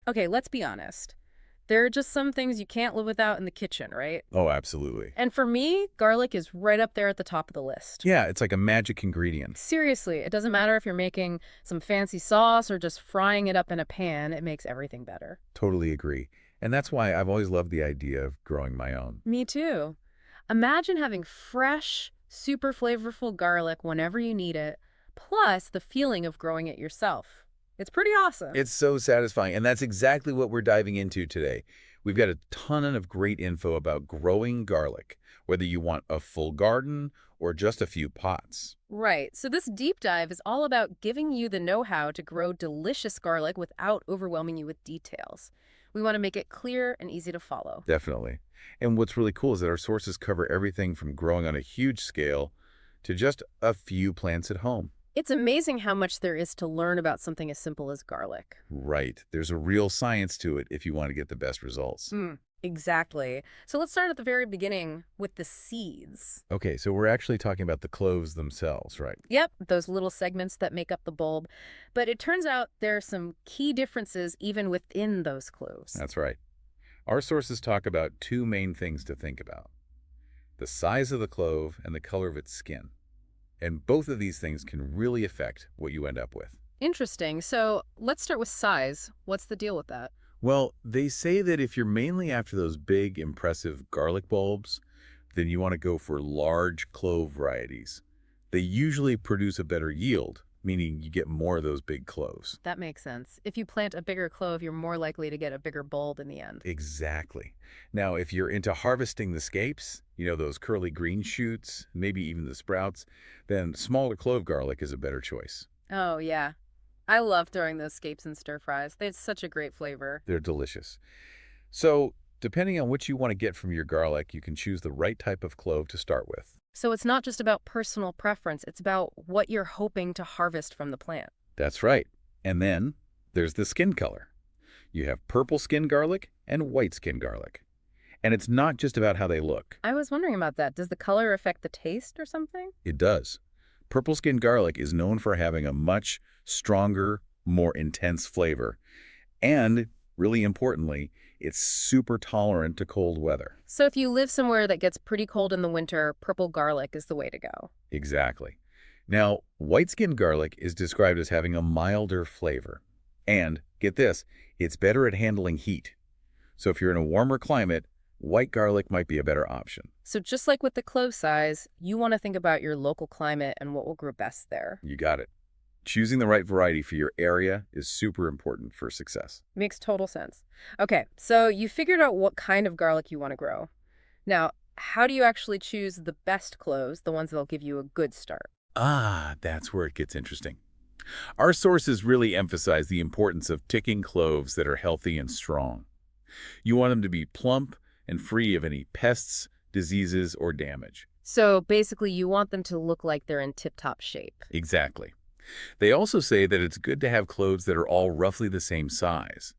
Okay, let's be honest. There are just some things you can't live without in the kitchen, right? Oh, absolutely. And for me, garlic is right up there at the top of the list. Yeah, it's like a magic ingredient. Seriously, it doesn't matter if you're making some fancy sauce or just frying it up in a pan, it makes everything better. Totally agree. And that's why I've always loved the idea of growing my own. Me too. Imagine having fresh, super flavorful garlic whenever you need it, plus the feeling of growing it yourself. It's pretty awesome. It's so satisfying, and that's exactly what we're diving into today. We've got a ton of great info about growing garlic, whether you want a full garden or just a few pots. Right, so this deep dive is all about giving you the know-how to grow delicious garlic without overwhelming you with details. We want to make it clear and easy to follow. Definitely. And what's really cool is that our sources cover everything from growing on a huge scale to just a few plants at home. It's amazing how much there is to learn about something as simple as garlic. Right. There's a real science to it if you want to get the best results. Exactly. So let's start at the very beginning with the seeds. Okay, so we're actually talking about the cloves themselves, right? Yep, those little segments that make up the bulb. But it turns out there are some key differences even within those cloves. That's right. Our sources talk about two main things to think about: the size of the clove and the color of its skin. And both of these things can really affect what you end up with. Interesting. So let's start with size. What's the deal with that? Well, they say that if you're mainly after those big, impressive garlic bulbs, then you want to go for large clove varieties. They usually produce a better yield, meaning you get more of those big cloves. That makes sense. If you plant a bigger clove, you're more likely to get a bigger bulb in the end. Exactly. Now, if you're into harvesting the scapes, those curly green shoots, maybe even the sprouts, then smaller clove garlic is a better choice. Oh, yeah. I love throwing those scapes in stir fries. They have such a great flavor. They're delicious. So, depending on what you want to get from your garlic, you can choose the right type of clove to start with. So it's not just about personal preference, it's about what you're hoping to harvest from the plant. That's right. And then there's the skin color. You have purple skin garlic and white skin garlic. And it's not just about how they look. I was wondering about that. Does the color affect the taste or something? It does. Purple skin garlic is known for having a much stronger, more intense flavor. And, really importantly, it's super tolerant to cold weather. So if you live somewhere that gets pretty cold in the winter, purple garlic is the way to go. Exactly. Now, white skin garlic is described as having a milder flavor. And, get this, it's better at handling heat. So if you're in a warmer climate, white garlic might be a better option. So just like with the clove size, you want to think about your local climate and what will grow best there. You got it. Choosing the right variety for your area is super important for success. Makes total sense. Okay, so you figured out what kind of garlic you want to grow. Now, how do you actually choose the best cloves, the ones that'll give you a good start? Ah, that's where it gets interesting. Our sources really emphasize the importance of picking cloves that are healthy and strong. You want them to be plump and free of any pests, diseases, or damage. So basically, you want them to look like they're in tip-top shape. Exactly. They also say that it's good to have cloves that are all roughly the same size.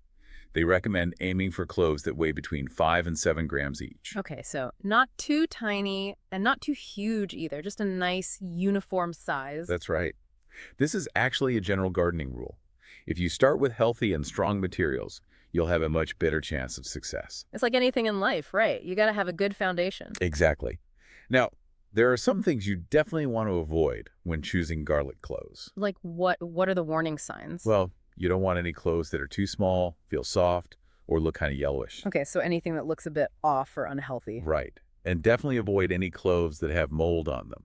They recommend aiming for cloves that weigh between 5 and 7 grams each. Okay, so not too tiny and not too huge either, just a nice uniform size. That's right. This is actually a general gardening rule. If you start with healthy and strong materials, you'll have a much better chance of success. It's like anything in life, right? You got to have a good foundation. Exactly. Now, there are some things you definitely want to avoid when choosing garlic cloves. Like what are the warning signs? Well, you don't want any cloves that are too small, feel soft, or look kind of yellowish. Okay, so anything that looks a bit off or unhealthy. Right. And definitely avoid any cloves that have mold on them.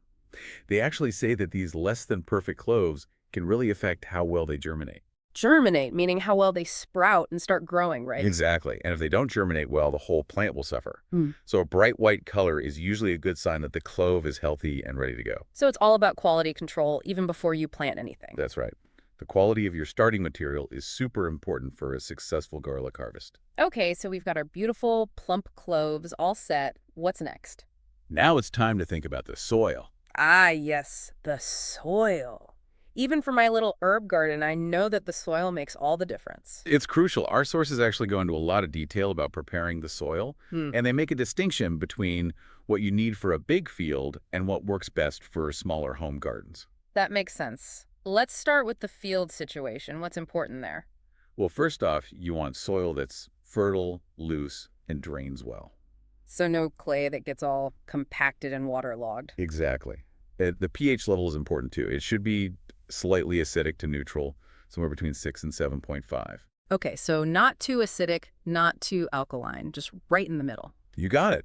They actually say that these less than perfect cloves can really affect how well they germinate. Germinate, meaning how well they sprout and start growing, right? Exactly. And if they don't germinate well, the whole plant will suffer. Mm. So a bright white color is usually a good sign that the clove is healthy and ready to go. So it's all about quality control even before you plant anything. That's right. The quality of your starting material is super important for a successful garlic harvest. Okay, so we've got our beautiful, plump cloves all set. What's next? Now it's time to think about the soil. Ah, yes, the soil. Even for my little herb garden, I know that the soil makes all the difference. It's crucial. Our sources actually go into a lot of detail about preparing the soil, and they make a distinction between what you need for a big field and what works best for smaller home gardens. That makes sense. Let's start with the field situation. What's important there? Well, first off, you want soil that's fertile, loose, and drains well. So no clay that gets all compacted and waterlogged. Exactly. The pH level is important too. It should be slightly acidic to neutral, somewhere between 6 and 7.5. Okay, so not too acidic, not too alkaline, just right in the middle. You got it.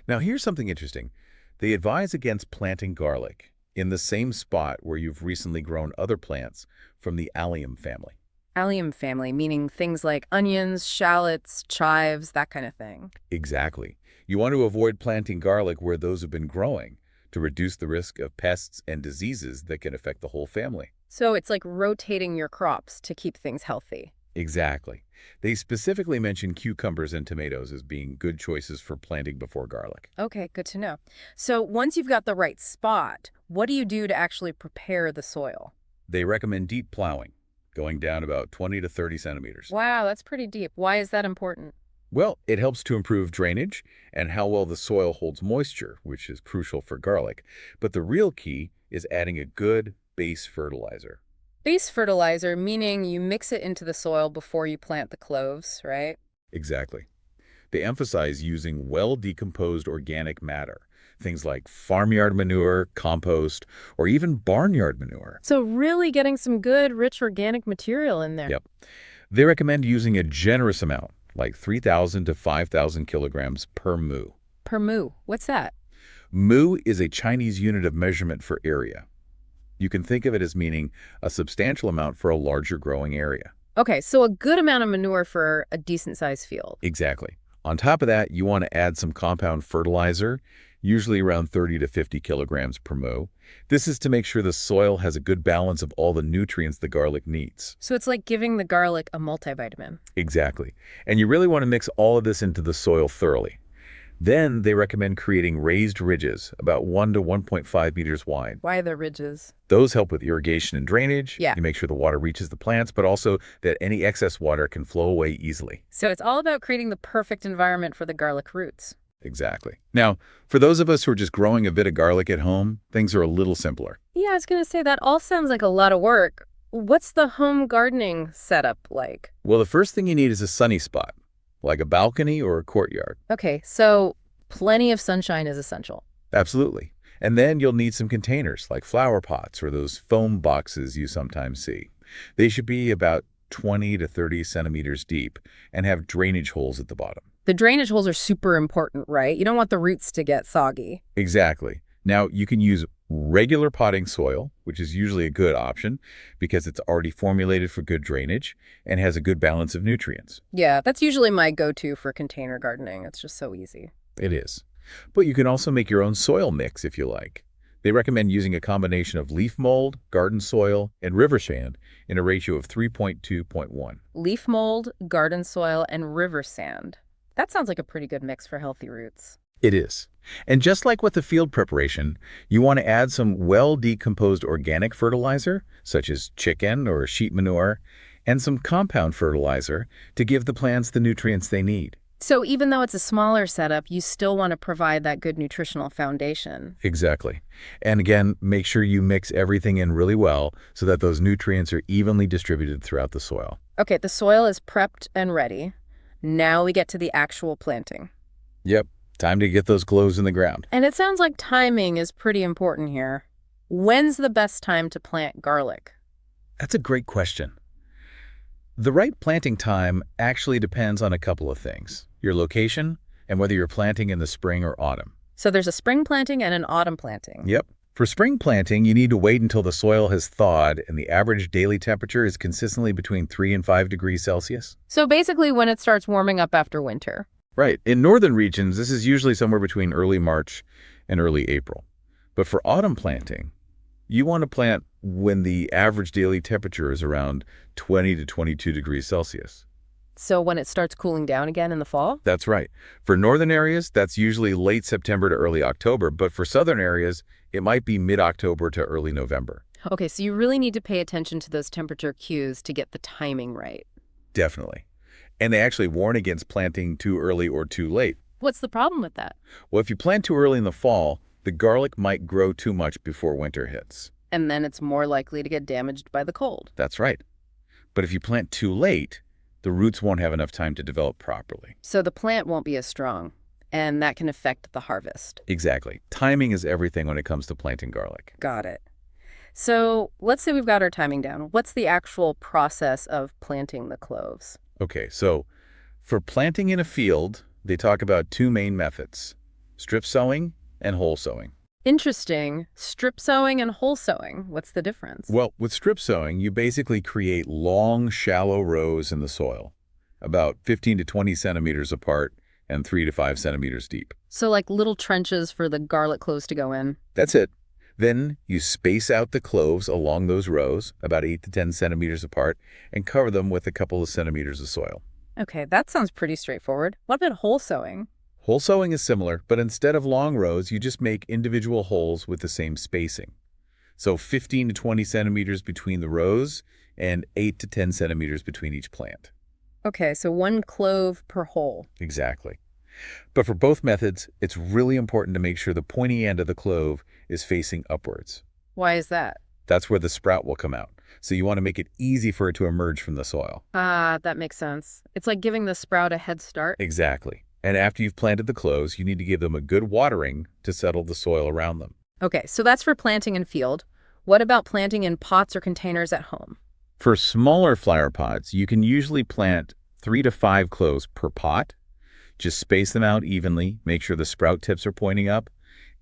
Now, here's something interesting. They advise against planting garlic in the same spot where you've recently grown other plants from the allium family. Allium family, meaning things like onions, shallots, chives, that kind of thing. Exactly. You want to avoid planting garlic where those have been growing to reduce the risk of pests and diseases that can affect the whole family. So it's like rotating your crops to keep things healthy. Exactly. They specifically mention cucumbers and tomatoes as being good choices for planting before garlic. Okay, good to know. So once you've got the right spot, what do you do to actually prepare the soil? They recommend deep plowing, going down about 20 to 30 centimeters. Wow, that's pretty deep. Why is that important? Well, it helps to improve drainage and how well the soil holds moisture, which is crucial for garlic. But the real key is adding a good base fertilizer. Base fertilizer, meaning you mix it into the soil before you plant the cloves, right? Exactly. They emphasize using well-decomposed organic matter, things like farmyard manure, compost, or even barnyard manure. So really getting some good, rich organic material in there. Yep. They recommend using a generous amount, like 3,000 to 5,000 kilograms per moo. Per moo. What's that? Moo is a Chinese unit of measurement for area. You can think of it as meaning a substantial amount for a larger growing area. Okay, so a good amount of manure for a decent-sized field. Exactly. On top of that, you want to add some compound fertilizer, usually around 30 to 50 kilograms per moo. This is to make sure the soil has a good balance of all the nutrients the garlic needs. So it's like giving the garlic a multivitamin. Exactly. And you really want to mix all of this into the soil thoroughly. Then they recommend creating raised ridges, about 1 to 1.5 meters wide. Why are there ridges? Those help with irrigation and drainage. Yeah. You make sure the water reaches the plants, but also that any excess water can flow away easily. So it's all about creating the perfect environment for the garlic roots. Exactly. Now, for those of us who are just growing a bit of garlic at home, things are a little simpler. Yeah, I was going to say that all sounds like a lot of work. What's the home gardening setup like? Well, the first thing you need is a sunny spot, like a balcony or a courtyard. Okay, so plenty of sunshine is essential. Absolutely. And then you'll need some containers, like flower pots or those foam boxes you sometimes see. They should be about 20 to 30 centimeters deep and have drainage holes at the bottom. The drainage holes are super important, right? You don't want the roots to get soggy. Exactly. Now, you can use regular potting soil, which is usually a good option because it's already formulated for good drainage and has a good balance of nutrients. Yeah, that's usually my go-to for container gardening. It's just so easy. It is. But you can also make your own soil mix if you like. They recommend using a combination of leaf mold, garden soil, and river sand in a ratio of 3.2.1. Leaf mold, garden soil, and river sand. That sounds like a pretty good mix for healthy roots. It is. And just like with the field preparation, you want to add some well-decomposed organic fertilizer, such as chicken or sheep manure, and some compound fertilizer to give the plants the nutrients they need. So even though it's a smaller setup, you still want to provide that good nutritional foundation. Exactly. And again, make sure you mix everything in really well so that those nutrients are evenly distributed throughout the soil. Okay, the soil is prepped and ready. Now we get to the actual planting. Yep. Time to get those cloves in the ground. And it sounds like timing is pretty important here. When's the best time to plant garlic? That's a great question. The right planting time actually depends on a couple of things: your location and whether you're planting in the spring or autumn. So there's a spring planting and an autumn planting. Yep. For spring planting, you need to wait until the soil has thawed and the average daily temperature is consistently between 3 and 5 degrees Celsius. So basically when it starts warming up after winter. Right. In northern regions, this is usually somewhere between early March and early April. But for autumn planting, you want to plant when the average daily temperature is around 20 to 22 degrees Celsius. So when it starts cooling down again in the fall? That's right. For northern areas, that's usually late September to early October, but for southern areas, it might be mid-October to early November. Okay, so you really need to pay attention to those temperature cues to get the timing right. Definitely. And they actually warn against planting too early or too late. What's the problem with that? Well, if you plant too early in the fall, the garlic might grow too much before winter hits. And then it's more likely to get damaged by the cold. That's right. But if you plant too late, The roots won't have enough time to develop properly. So the plant won't be as strong, and that can affect the harvest. Exactly. Timing is everything when it comes to planting garlic. Got it. So let's say we've got our timing down. What's the actual process of planting the cloves? Okay, so for planting in a field, they talk about two main methods, strip sowing and hole sowing. Interesting. Strip sowing and hole sowing. What's the difference? Well, with strip sowing, you basically create long, shallow rows in the soil, about 15 to 20 centimeters apart and 3 to 5 centimeters deep. So like little trenches for the garlic cloves to go in. That's it. Then you space out the cloves along those rows, about 8 to 10 centimeters apart, and cover them with a couple of centimeters of soil. Okay, that sounds pretty straightforward. What about hole sowing? Hole sowing is similar, but instead of long rows, you just make individual holes with the same spacing. So 15 to 20 centimeters between the rows and 8 to 10 centimeters between each plant. Okay, so one clove per hole. Exactly. But for both methods, it's really important to make sure the pointy end of the clove is facing upwards. Why is that? That's where the sprout will come out. So you want to make it easy for it to emerge from the soil. Ah, that makes sense. It's like giving the sprout a head start. Exactly. And after you've planted the cloves, you need to give them a good watering to settle the soil around them. Okay, so that's for planting in field. What about planting in pots or containers at home? For smaller flower pots, you can usually plant 3 to 5 cloves per pot. Just space them out evenly, make sure the sprout tips are pointing up,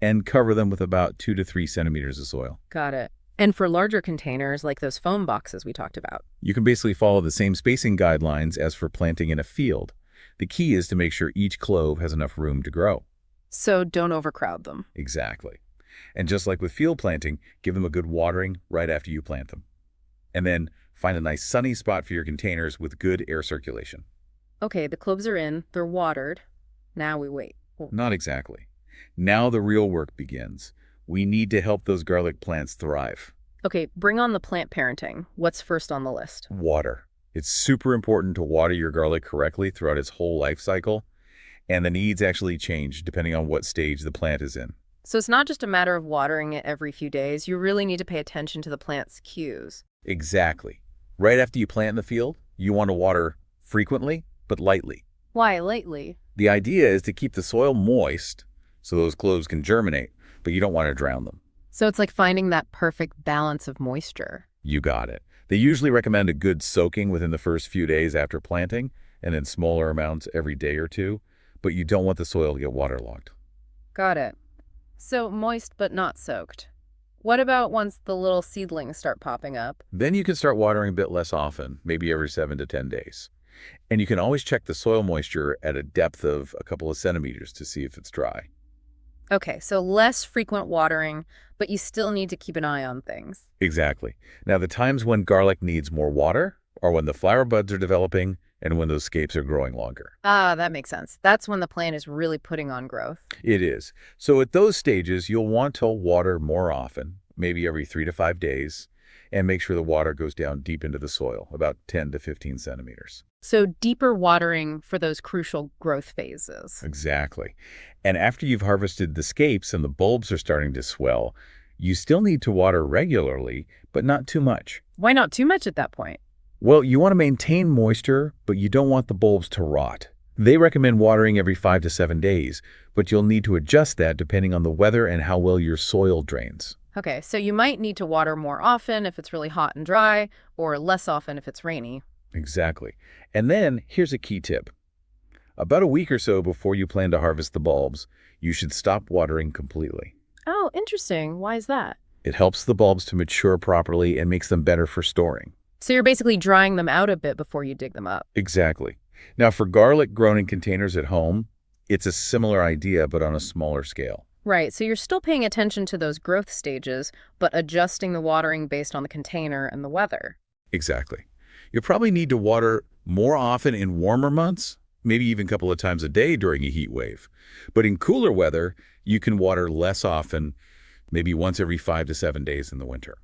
and cover them with about 2 to 3 centimeters of soil. Got it. And for larger containers, like those foam boxes we talked about. You can basically follow the same spacing guidelines as for planting in a field. The key is to make sure each clove has enough room to grow. So don't overcrowd them. Exactly. And just like with field planting, give them a good watering right after you plant them. And then find a nice sunny spot for your containers with good air circulation. Okay, the cloves are in, they're watered. Now we wait. Not exactly. Now the real work begins. We need to help those garlic plants thrive. Okay, bring on the plant parenting. What's first on the list? Water. It's super important to water your garlic correctly throughout its whole life cycle, and the needs actually change depending on what stage the plant is in. So it's not just a matter of watering it every few days. You really need to pay attention to the plant's cues. Exactly. Right after you plant in the field, you want to water frequently, but lightly. Why lightly? The idea is to keep the soil moist so those cloves can germinate, but you don't want to drown them. So it's like finding that perfect balance of moisture. You got it. They usually recommend a good soaking within the first few days after planting, and in smaller amounts every day or two, but you don't want the soil to get waterlogged. Got it. So moist but not soaked. What about once the little seedlings start popping up? Then you can start watering a bit less often, maybe every 7 to 10 days. And you can always check the soil moisture at a depth of a couple of centimeters to see if it's dry. Okay, so less frequent watering, but you still need to keep an eye on things. Exactly. Now, the times when garlic needs more water are when the flower buds are developing and when those scapes are growing longer. Ah, that makes sense. That's when the plant is really putting on growth. It is. So at those stages, you'll want to water more often, maybe every 3 to 5 days, and make sure the water goes down deep into the soil, about 10 to 15 centimeters. So deeper watering for those crucial growth phases. Exactly. And after you've harvested the scapes and the bulbs are starting to swell, you still need to water regularly, but not too much. Why not too much at that point? Well, you want to maintain moisture, but you don't want the bulbs to rot. They recommend watering every 5 to 7 days, but you'll need to adjust that depending on the weather and how well your soil drains. Okay, so you might need to water more often if it's really hot and dry, or less often if it's rainy. Exactly. And then here's a key tip. About a week or so before you plan to harvest the bulbs, you should stop watering completely. Oh, interesting. Why is that? It helps the bulbs to mature properly and makes them better for storing. So you're basically drying them out a bit before you dig them up. Exactly. Now, for garlic grown in containers at home, it's a similar idea, but on a smaller scale. Right, so you're still paying attention to those growth stages, but adjusting the watering based on the container and the weather. Exactly. You'll probably need to water more often in warmer months, maybe even a couple of times a day during a heat wave. But in cooler weather, you can water less often, maybe once every 5 to 7 days in the winter.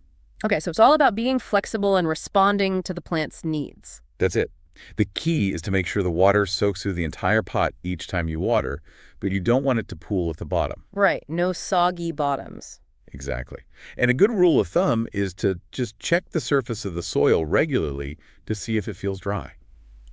Okay, so it's all about being flexible and responding to the plant's needs. That's it. The key is to make sure the water soaks through the entire pot each time you water, but you don't want it to pool at the bottom. Right, no soggy bottoms. Exactly. And a good rule of thumb is to just check the surface of the soil regularly to see if it feels dry.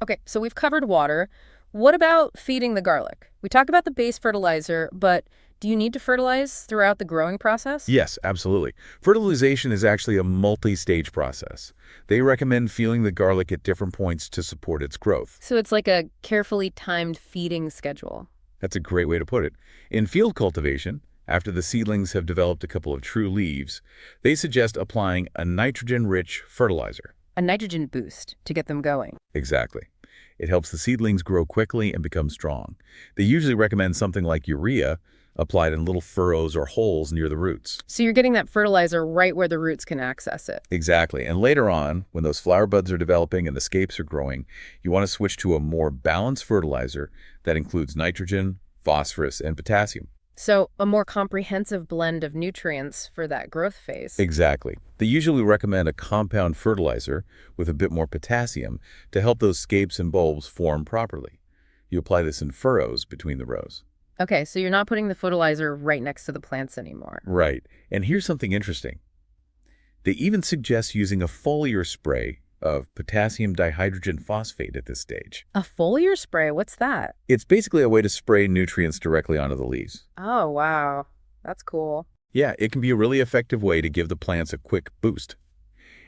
Okay, so we've covered water. What about feeding the garlic? We talked about the base fertilizer, but do you need to fertilize throughout the growing process? Yes, absolutely. Fertilization is actually a multi-stage process. They recommend feeding the garlic at different points to support its growth. So it's like a carefully timed feeding schedule. That's a great way to put it. In field cultivation, after the seedlings have developed a couple of true leaves, they suggest applying a nitrogen-rich fertilizer. A nitrogen boost to get them going. Exactly. It helps the seedlings grow quickly and become strong. They usually recommend something like urea applied in little furrows or holes near the roots. So you're getting that fertilizer right where the roots can access it. Exactly. And later on, when those flower buds are developing and the scapes are growing, you want to switch to a more balanced fertilizer that includes nitrogen, phosphorus, and potassium. So a more comprehensive blend of nutrients for that growth phase. Exactly. They usually recommend a compound fertilizer with a bit more potassium to help those scapes and bulbs form properly. You apply this in furrows between the rows. Okay, so you're not putting the fertilizer right next to the plants anymore. Right. And here's something interesting. They even suggest using a foliar spray of potassium dihydrogen phosphate at this stage. A foliar spray, what's that? It's basically a way to spray nutrients directly onto the leaves. Oh, wow. That's cool. Yeah, it can be a really effective way to give the plants a quick boost.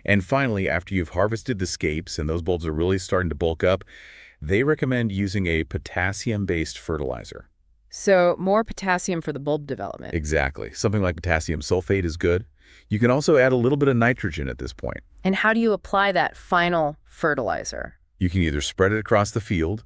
And finally, after you've harvested the scapes and those bulbs are really starting to bulk up, they recommend using a potassium-based fertilizer. So more potassium for the bulb development. Exactly. Something like potassium sulfate is good. You can also add a little bit of nitrogen at this point. And how do you apply that final fertilizer? You can either spread it across the field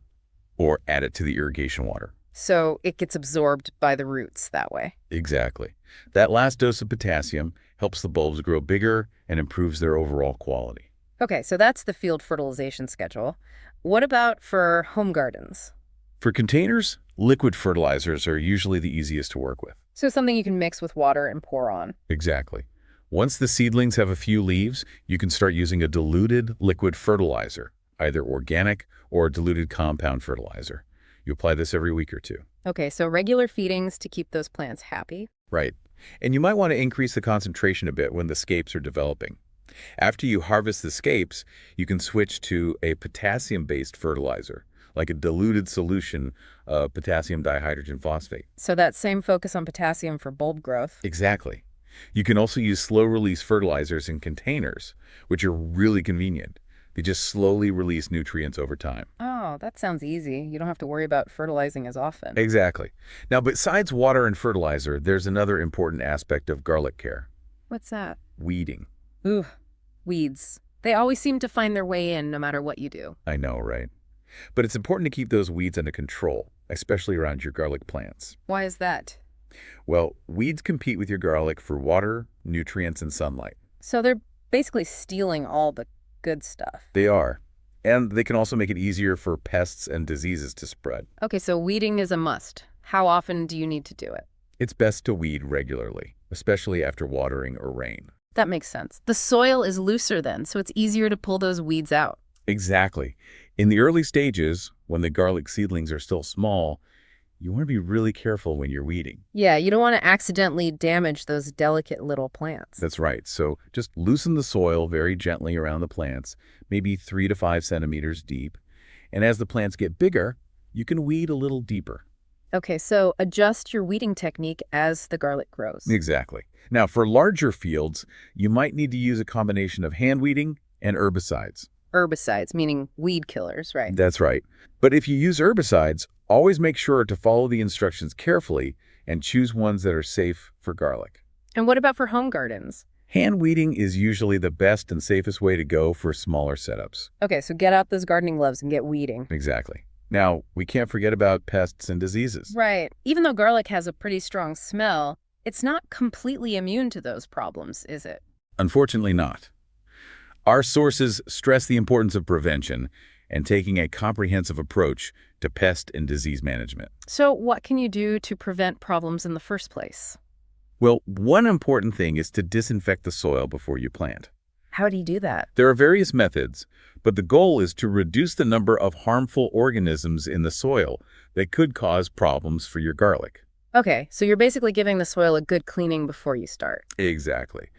or add it to the irrigation water. So it gets absorbed by the roots that way. Exactly. That last dose of potassium helps the bulbs grow bigger and improves their overall quality. Okay, so that's the field fertilization schedule. What about for home gardens? For containers, liquid fertilizers are usually the easiest to work with. So something you can mix with water and pour on. Exactly. Once the seedlings have a few leaves, you can start using a diluted liquid fertilizer, either organic or diluted compound fertilizer. You apply this every week or two. Okay, so regular feedings to keep those plants happy. Right. And you might want to increase the concentration a bit when the scapes are developing. After you harvest the scapes, you can switch to a potassium-based fertilizer, like a diluted solution of potassium dihydrogen phosphate. So that same focus on potassium for bulb growth. Exactly. You can also use slow-release fertilizers in containers, which are really convenient. They just slowly release nutrients over time. Oh, that sounds easy. You don't have to worry about fertilizing as often. Exactly. Now, besides water and fertilizer, there's another important aspect of garlic care: What's that? weeding. Ooh, weeds. They always seem to find their way in no matter what you do. I know, right? But it's important to keep those weeds under control, especially around your garlic plants. Why is that? Well, weeds compete with your garlic for water, nutrients, and sunlight. So they're basically stealing all the good stuff. They are. And they can also make it easier for pests and diseases to spread. Okay, so weeding is a must. How often do you need to do it? It's best to weed regularly, especially after watering or rain. That makes sense. The soil is looser then, so it's easier to pull those weeds out. Exactly. In the early stages, when the garlic seedlings are still small, you want to be really careful when you're weeding. Yeah, you don't want to accidentally damage those delicate little plants. That's right. So just loosen the soil very gently around the plants, maybe 3 to 5 centimeters deep. And as the plants get bigger, you can weed a little deeper. Okay, so adjust your weeding technique as the garlic grows. Exactly. Now, for larger fields, you might need to use a combination of hand weeding and herbicides. Herbicides, meaning weed killers, right? That's right. But if you use herbicides, always make sure to follow the instructions carefully and choose ones that are safe for garlic. And what about for home gardens? Hand weeding is usually the best and safest way to go for smaller setups. Okay, so get out those gardening gloves and get weeding. Exactly. Now, we can't forget about pests and diseases. Right. Even though garlic has a pretty strong smell, it's not completely immune to those problems, is it? Unfortunately not. Our sources stress the importance of prevention and taking a comprehensive approach to pest and disease management. So what can you do to prevent problems in the first place? Well, one important thing is to disinfect the soil before you plant. How do you do that? There are various methods, but the goal is to reduce the number of harmful organisms in the soil that could cause problems for your garlic. Okay, so you're basically giving the soil a good cleaning before you start. Exactly.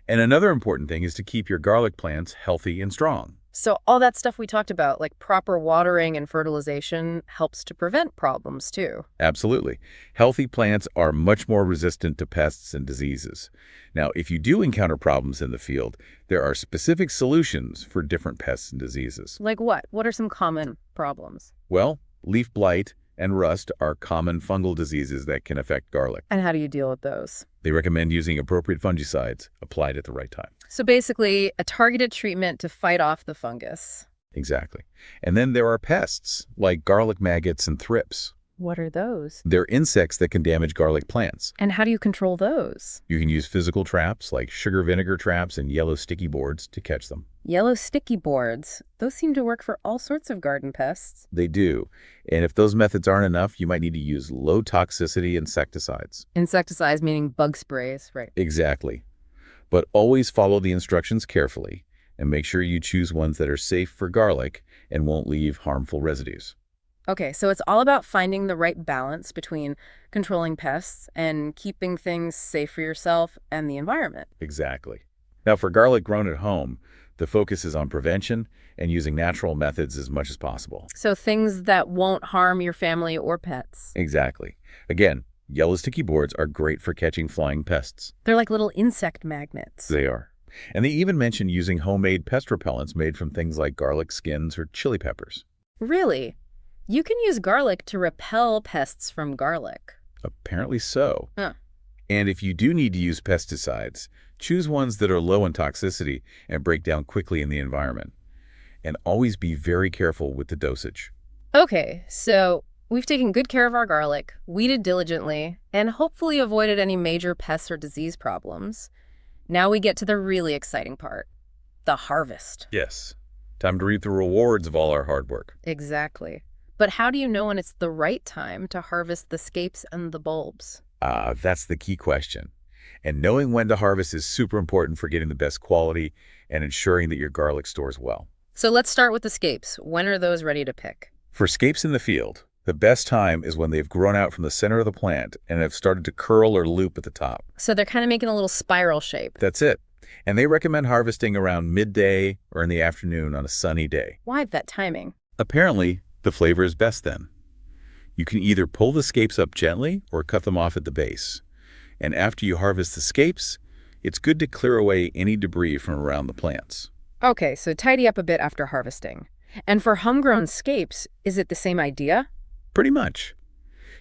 And another important thing is to keep your garlic plants healthy and strong. So all that stuff we talked about, like proper watering and fertilization, helps to prevent problems too. Absolutely. Healthy plants are much more resistant to pests and diseases. Now, if you do encounter problems in the field, there are specific solutions for different pests and diseases. Like what? What are some common problems? Well, leaf blight and rust are common fungal diseases that can affect garlic. And how do you deal with those? They recommend using appropriate fungicides applied at the right time. So basically, a targeted treatment to fight off the fungus. Exactly. And then there are pests, like garlic maggots and thrips. What are those? They're insects that can damage garlic plants. And how do you control those? You can use physical traps, like sugar vinegar traps and yellow sticky boards, to catch them. Yellow sticky boards. Those seem to work for all sorts of garden pests. They do. And if those methods aren't enough, you might need to use low-toxicity insecticides. Insecticides meaning bug sprays, right? Exactly. But always follow the instructions carefully and make sure you choose ones that are safe for garlic and won't leave harmful residues. Okay, so it's all about finding the right balance between controlling pests and keeping things safe for yourself and the environment. Exactly. Now, for garlic grown at home, the focus is on prevention and using natural methods as much as possible. So things that won't harm your family or pets. Exactly. Again, yellow sticky boards are great for catching flying pests. They're like little insect magnets. They are. And they even mention using homemade pest repellents made from things like garlic skins or chili peppers. Really? You can use garlic to repel pests from garlic. Apparently so. Huh. And if you do need to use pesticides, choose ones that are low in toxicity and break down quickly in the environment. And always be very careful with the dosage. Okay, so we've taken good care of our garlic, weeded diligently, and hopefully avoided any major pests or disease problems. Now we get to the really exciting part, the harvest. Yes. Time to reap the rewards of all our hard work. Exactly. But how do you know when it's the right time to harvest the scapes and the bulbs? That's the key question. And knowing when to harvest is super important for getting the best quality and ensuring that your garlic stores well. So let's start with the scapes. When are those ready to pick? For scapes in the field, the best time is when they've grown out from the center of the plant and have started to curl or loop at the top. So they're kind of making a little spiral shape. That's it. And they recommend harvesting around midday or in the afternoon on a sunny day. Why that timing? Apparently, the flavor is best then. You can either pull the scapes up gently or cut them off at the base. And after you harvest the scapes, it's good to clear away any debris from around the plants. Okay, so tidy up a bit after harvesting. And for homegrown scapes, is it the same idea? Pretty much.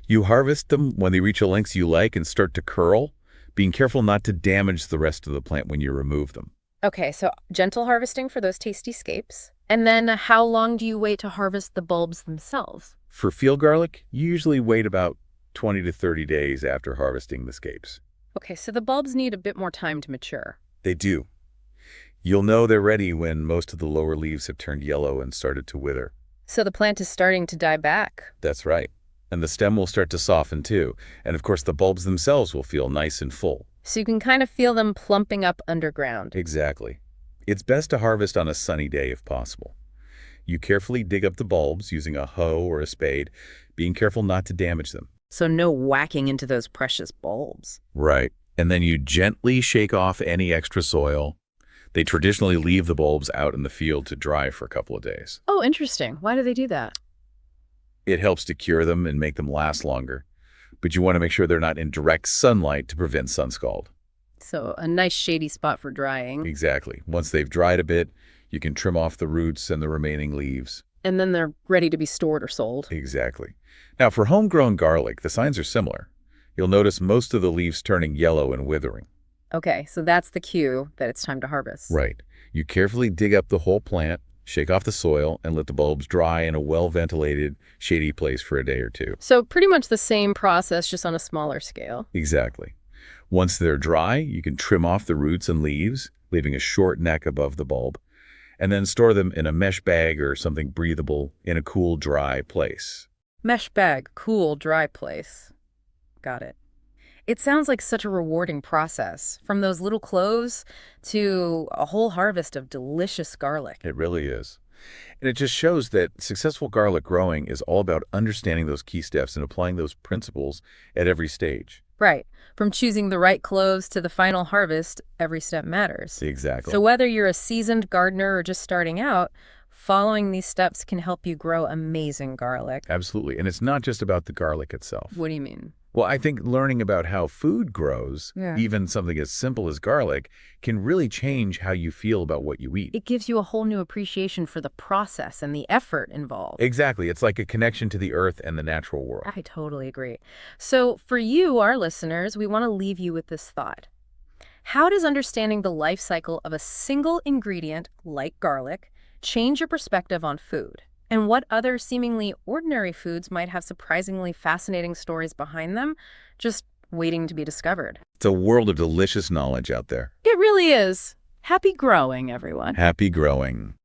You harvest them when they reach a length you like and start to curl, being careful not to damage the rest of the plant when you remove them. Okay, so gentle harvesting for those tasty scapes. And then how long do you wait to harvest the bulbs themselves? For field garlic, you usually wait about 20 to 30 days after harvesting the scapes. Okay, so the bulbs need a bit more time to mature. They do. You'll know they're ready when most of the lower leaves have turned yellow and started to wither. So the plant is starting to die back. That's right. And the stem will start to soften too. And of course, the bulbs themselves will feel nice and full. So you can kind of feel them plumping up underground. Exactly. It's best to harvest on a sunny day if possible. You carefully dig up the bulbs using a hoe or a spade, being careful not to damage them. So no whacking into those precious bulbs. Right. And then you gently shake off any extra soil. They traditionally leave the bulbs out in the field to dry for a couple of days. Oh, interesting. Why do they do that? It helps to cure them and make them last longer. But you want to make sure they're not in direct sunlight to prevent sun scald. So a nice shady spot for drying. Exactly. Once they've dried a bit, you can trim off the roots and the remaining leaves. And then they're ready to be stored or sold. Exactly. Now, for homegrown garlic, the signs are similar. You'll notice most of the leaves turning yellow and withering. Okay, so that's the cue that it's time to harvest. Right. You carefully dig up the whole plant, shake off the soil, and let the bulbs dry in a well-ventilated, shady place for a day or two. So pretty much the same process, just on a smaller scale. Exactly. Once they're dry, you can trim off the roots and leaves, leaving a short neck above the bulb, and then store them in a mesh bag or something breathable in a cool, dry place. Mesh bag, cool, dry place. Got it. It sounds like such a rewarding process, from those little cloves to a whole harvest of delicious garlic. It really is. And it just shows that successful garlic growing is all about understanding those key steps and applying those principles at every stage. Right. From choosing the right cloves to the final harvest, every step matters. Exactly. So whether you're a seasoned gardener or just starting out, following these steps can help you grow amazing garlic. Absolutely. And it's not just about the garlic itself. What do you mean? Well, I think learning about how food grows, Yeah. even something as simple as garlic, can really change how you feel about what you eat. It gives you a whole new appreciation for the process and the effort involved. Exactly. It's like a connection to the earth and the natural world. I totally agree. So for you, our listeners, we want to leave you with this thought. How does understanding the life cycle of a single ingredient, like garlic, change your perspective on food? And what other seemingly ordinary foods might have surprisingly fascinating stories behind them, just waiting to be discovered? It's a world of delicious knowledge out there. It really is. Happy growing, everyone. Happy growing.